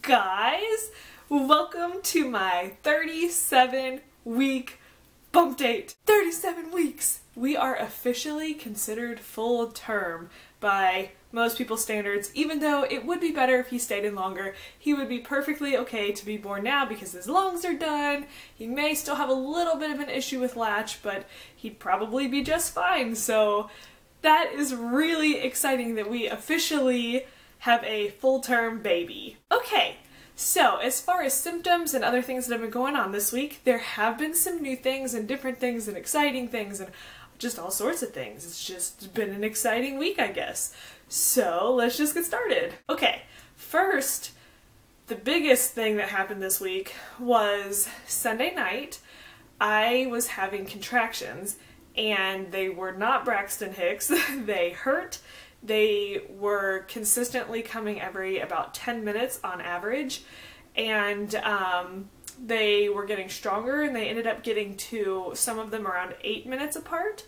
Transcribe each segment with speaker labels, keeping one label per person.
Speaker 1: guys, welcome to my 37-week bump date. 37 weeks! We are officially considered full term by most people's standards, even though it would be better if he stayed in longer. He would be perfectly okay to be born now because his lungs are done. He may still have a little bit of an issue with latch, but he'd probably be just fine. So that is really exciting that we officially have a full-term baby. Okay, so as far as symptoms and other things that have been going on this week, there have been some new things and different things and exciting things and just all sorts of things. It's just been an exciting week, I guess. So let's just get started. Okay, first, the biggest thing that happened this week was Sunday night. I was having contractions and they were not Braxton Hicks. They hurt. They were consistently coming every about 10 minutes on average, and they were getting stronger, and they ended up getting to some of them around 8 minutes apart.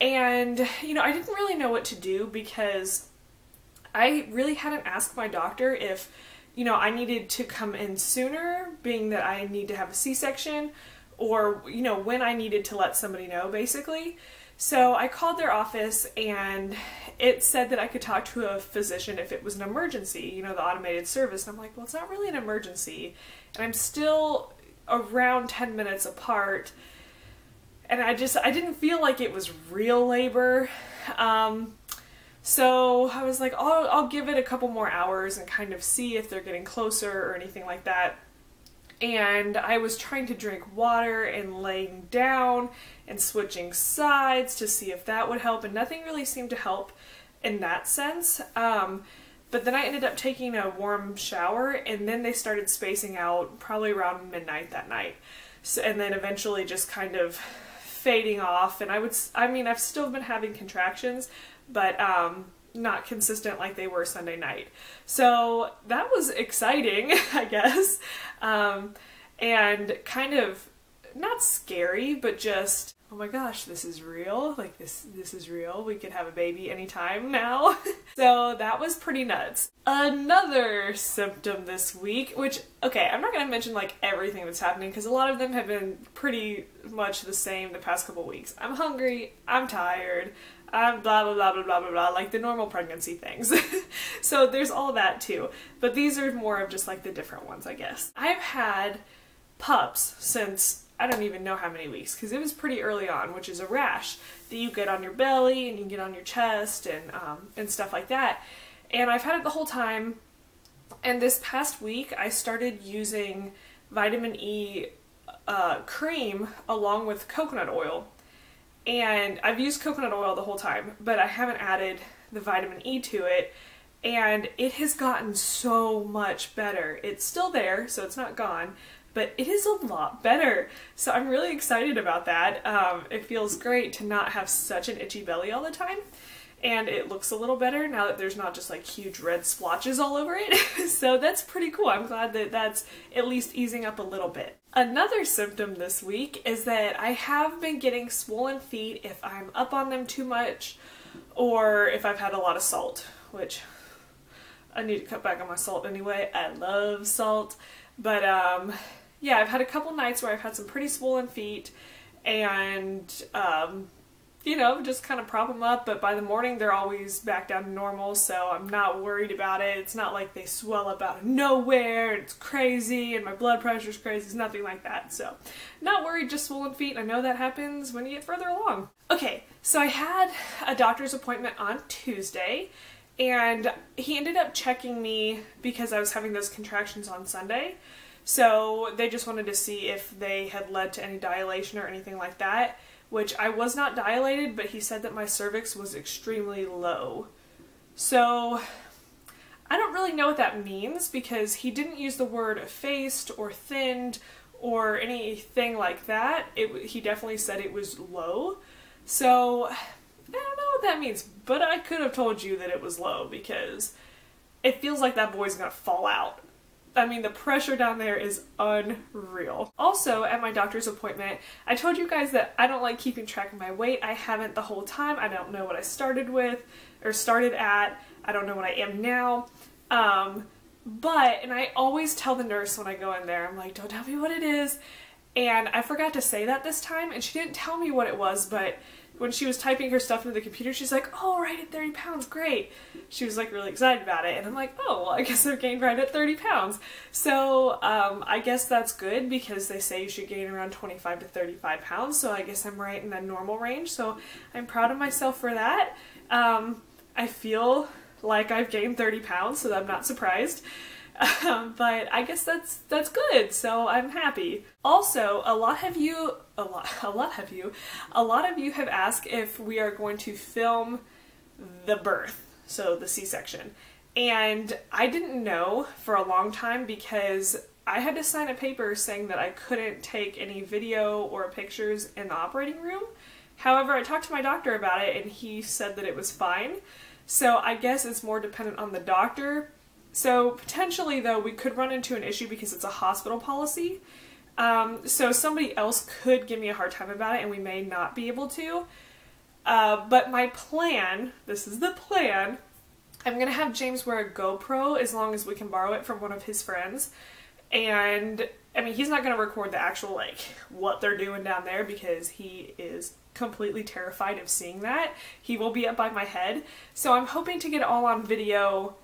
Speaker 1: And, you know, I didn't really know what to do because I really hadn't asked my doctor if, you know, I needed to come in sooner, being that I need to have a C-section, or, you know, when I needed to let somebody know, basically. So I called their office and it said that I could talk to a physician if it was an emergency, you know, the automated service. And I'm like, well, it's not really an emergency. And I'm still around 10 minutes apart. And I didn't feel like it was real labor. So I was like, I'll give it a couple more hours and kind of see if they're getting closer or anything like that. And I was trying to drink water and laying down and switching sides to see if that would help, and nothing really seemed to help in that sense. But then I ended up taking a warm shower, and then they started spacing out probably around midnight that night. So, and then eventually just kind of fading off, and I mean, I've still been having contractions, but not consistent like they were Sunday night. So that was exciting, I guess, and kind of not scary, but just, oh my gosh, this is real. Like this is real. We could have a baby anytime now. So that was pretty nuts. Another symptom this week, which, okay, I'm not going to mention like everything that's happening because a lot of them have been pretty much the same the past couple weeks. I'm hungry, I'm tired, I'm blah blah blah blah blah blah blah, like the normal pregnancy things. So there's all that too, but these are more of just like the different ones, I guess. I've had pups since I don't even know how many weeks, because it was pretty early on, which is a rash that you get on your belly and you get on your chest and stuff like that. And I've had it the whole time, and this past week I started using vitamin E cream along with coconut oil. And I've used coconut oil the whole time, but I haven't added the vitamin E to it, and it has gotten so much better. It's still there, so it's not gone, but it is a lot better. So I'm really excited about that. It feels great to not have such an itchy belly all the time, and it looks a little better now that there's not just like huge red splotches all over it. So that's pretty cool. I'm glad that that's at least easing up a little bit. Another symptom this week is that I have been getting swollen feet if I'm up on them too much, or if I've had a lot of salt, which I need to cut back on my salt anyway. I love salt. But yeah, I've had a couple nights where I've had some pretty swollen feet, and you know, just kind of prop them up, but by the morning they're always back down to normal, so I'm not worried about it. It's not like they swell up out of nowhere, and it's crazy, and my blood pressure's crazy. It's nothing like that, so not worried, just swollen feet. I know that happens when you get further along. Okay, so I had a doctor's appointment on Tuesday, and he ended up checking me because I was having those contractions on Sunday. So they just wanted to see if they had led to any dilation or anything like that, which I was not dilated, but he said that my cervix was extremely low. So I don't really know what that means because he didn't use the word effaced or thinned or anything like that. He definitely said it was low. So I don't know what that means, but I could have told you that it was low because it feels like that boy's gonna fall out. I mean, the pressure down there is unreal. Also, at my doctor's appointment, I told you guys that I don't like keeping track of my weight. I haven't the whole time. I don't know what I started with or started at. I don't know what I am now. and I always tell the nurse when I go in there, I'm like, don't tell me what it is. And I forgot to say that this time, and she didn't tell me what it was, but when she was typing her stuff into the computer, she's like, oh, right at 30 pounds, great. She was like really excited about it, and I'm like, oh, well, I guess I've gained right at 30 pounds. So I guess that's good, because they say you should gain around 25 to 35 pounds, so I guess I'm right in the normal range, so I'm proud of myself for that. I feel like I've gained 30 pounds, so I'm not surprised. But I guess that's good, so I'm happy. Also, a lot of you have asked if we are going to film the birth, so the C-section. And I didn't know for a long time because I had to sign a paper saying that I couldn't take any video or pictures in the operating room. However, I talked to my doctor about it and he said that it was fine. So I guess it's more dependent on the doctor. So potentially, though, we could run into an issue because it's a hospital policy. So somebody else could give me a hard time about it and we may not be able to. But my plan, this is the plan, I'm going to have James wear a GoPro as long as we can borrow it from one of his friends. And, I mean, he's not going to record the actual, like, what they're doing down there because he is completely terrified of seeing that. He will be up by my head. So I'm hoping to get it all on video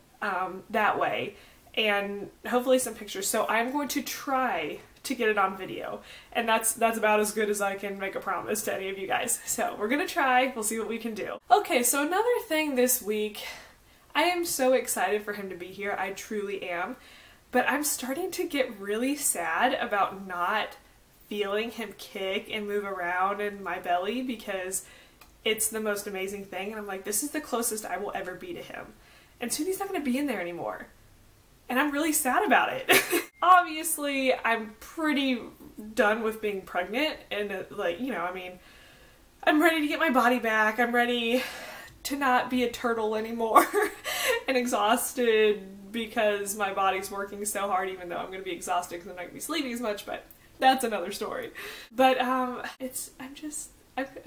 Speaker 1: that way, and hopefully some pictures. So I'm going to try to get it on video, and that's about as good as I can make a promise to any of you guys. So we're gonna try, we'll see what we can do. Okay, so another thing this week, I am so excited for him to be here, I truly am, but I'm starting to get really sad about not feeling him kick and move around in my belly because it's the most amazing thing, and I'm like, this is the closest I will ever be to him. And soon he's not going to be in there anymore. And I'm really sad about it. Obviously, I'm pretty done with being pregnant. And, like, you know, I mean, I'm ready to get my body back. I'm ready to not be a turtle anymore and exhausted because my body's working so hard, even though I'm going to be exhausted because I'm not going to be sleeping as much. But that's another story. But I'm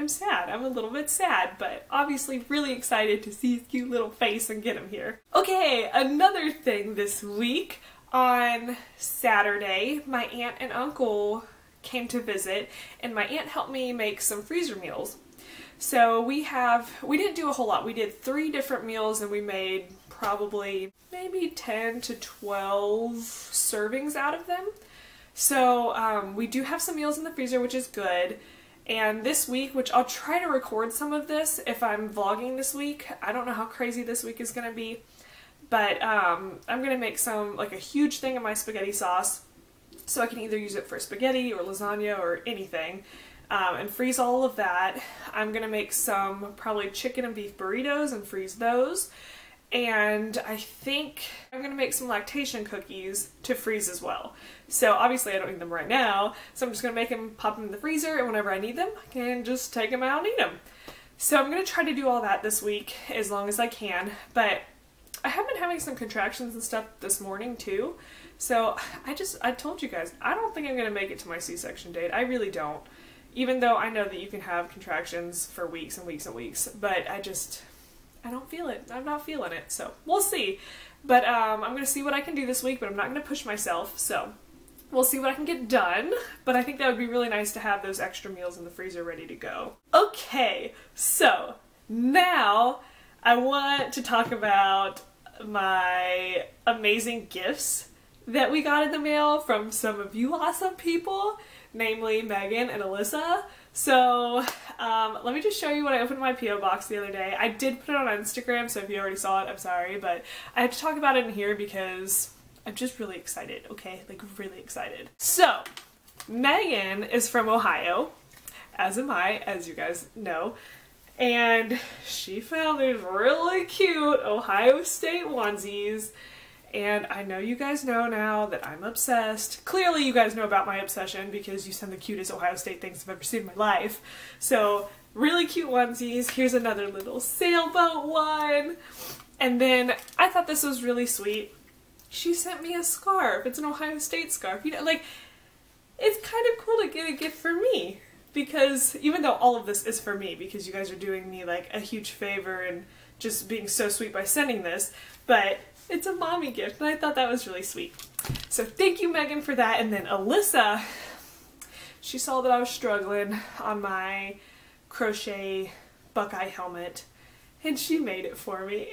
Speaker 1: sad. I'm a little bit sad, but obviously really excited to see his cute little face and get him here. Okay, another thing this week. On Saturday, my aunt and uncle came to visit, and my aunt helped me make some freezer meals. So we didn't do a whole lot. We did 3 different meals, and we made probably maybe 10 to 12 servings out of them. So we do have some meals in the freezer, which is good. And this week, which I'll try to record some of this if I'm vlogging this week. I don't know how crazy this week is going to be. But I'm going to make like a huge thing of my spaghetti sauce. So I can either use it for spaghetti or lasagna or anything. And freeze all of that. I'm going to make some probably chicken and beef burritos and freeze those. And I think I'm going to make some lactation cookies to freeze as well. So obviously I don't need them right now, so I'm just going to make them, pop them in the freezer, and whenever I need them, I can just take them out and eat them. So I'm going to try to do all that this week as long as I can, but I have been having some contractions and stuff this morning too. So I told you guys, I don't think I'm going to make it to my C-section date. I really don't. Even though I know that you can have contractions for weeks and weeks and weeks, but I don't feel it. I'm not feeling it, so we'll see. But I'm going to see what I can do this week, but I'm not going to push myself, so we'll see what I can get done. But I think that would be really nice to have those extra meals in the freezer ready to go. Okay, so now I want to talk about my amazing gifts that we got in the mail from some of you awesome people, namely Megan and Alyssa. So let me just show you what I opened in my P.O. box the other day. I did put it on Instagram, so if you already saw it, I'm sorry, but I have to talk about it in here because I'm just really excited, okay? Like, really excited. So, Megan is from Ohio, as am I, as you guys know, and she found these really cute Ohio State onesies. And I know you guys know now that I'm obsessed. Clearly you guys know about my obsession because you send the cutest Ohio State things I've ever seen in my life. So, really cute onesies. Here's another little sailboat one. And then, I thought this was really sweet. She sent me a scarf. It's an Ohio State scarf. You know, like, it's kind of cool to get a gift for me. Because, even though all of this is for me, because you guys are doing me, like, a huge favor and just being so sweet by sending this, but it's a mommy gift, and I thought that was really sweet. So thank you, Megan, for that. And then Alyssa, she saw that I was struggling on my crochet Buckeye helmet, and she made it for me.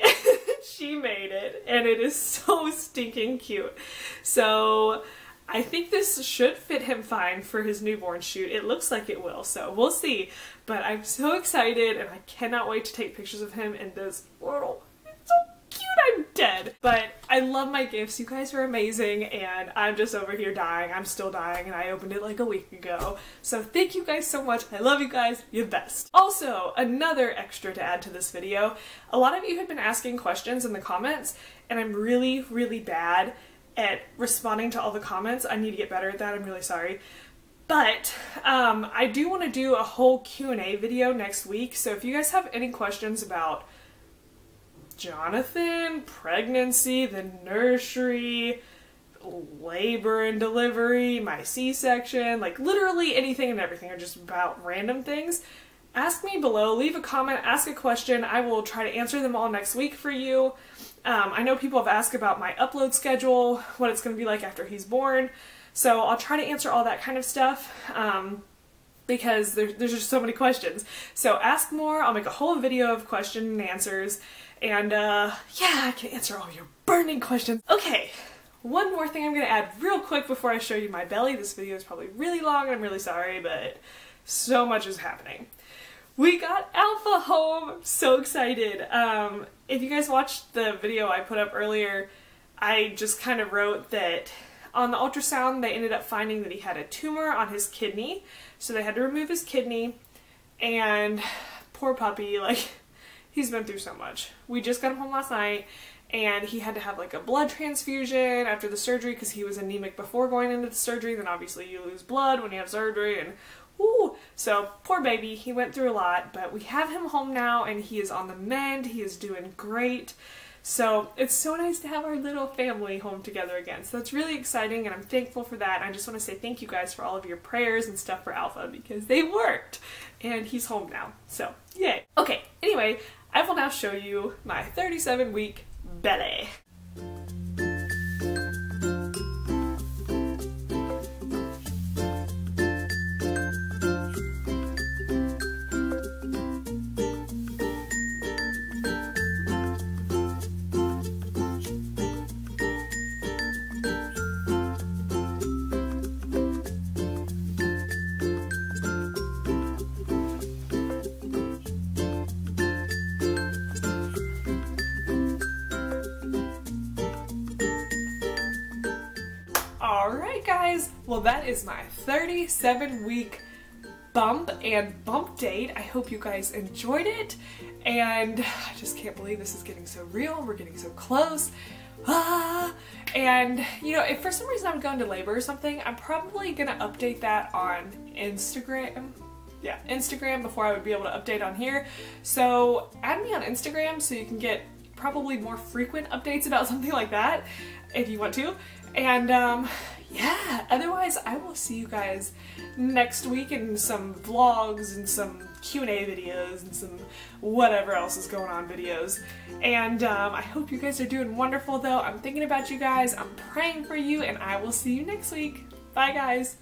Speaker 1: She made it, and it is so stinking cute. So I think this should fit him fine for his newborn shoot. It looks like it will, so we'll see. But I'm so excited, and I cannot wait to take pictures of him in this little, it's so cute, I'm dead. But I love my gifts. You guys are amazing, and I'm just over here dying. I'm still dying, and I opened it like a week ago. So thank you guys so much. I love you guys. You're the best. Also, another extra to add to this video. A lot of you have been asking questions in the comments, and I'm really, really bad at responding to all the comments. I need to get better at that. I'm really sorry. But I do want to do a whole Q&A video next week. So if you guys have any questions about Jonathan, pregnancy, the nursery, labor and delivery, my C-section, like literally anything and everything, or just about random things, ask me below, leave a comment, ask a question. I will try to answer them all next week for you. I know people have asked about my upload schedule, what it's going to be like after he's born, so I'll try to answer all that kind of stuff, because there's just so many questions. So ask more, I'll make a whole video of question and answers, and yeah, I can answer all your burning questions. Okay, one more thing I'm going to add real quick before I show you my belly. This video is probably really long, and I'm really sorry, but so much is happening. We got Alpha home! I'm so excited. If you guys watched the video I put up earlier, I just kind of wrote that on the ultrasound they ended up finding that he had a tumor on his kidney, so they had to remove his kidney, and poor puppy, like, he's been through so much. We just got him home last night, and he had to have like a blood transfusion after the surgery because he was anemic before going into the surgery. Then obviously you lose blood when you have surgery, and ooh, so poor baby, he went through a lot, but we have him home now and he is on the mend. He is doing great. So it's so nice to have our little family home together again. So that's really exciting, and I'm thankful for that. And I just want to say thank you guys for all of your prayers and stuff for Alpha, because they worked, and he's home now. So yay. Okay, anyway, I will now show you my 37-week belly. Alright guys, well that is my 37-week bump and bump date. I hope you guys enjoyed it, and I just can't believe this is getting so real. We're getting so close. And you know, if for some reason I'm going to labor or something, I'm probably gonna update that on Instagram. Yeah, Instagram before I would be able to update on here. So add me on Instagram so you can get probably more frequent updates about something like that if you want to. And yeah, otherwise I will see you guys next week in some vlogs and some Q&A videos and some whatever else is going on videos. And I hope you guys are doing wonderful though. I'm thinking about you guys, I'm praying for you, and I will see you next week. Bye guys!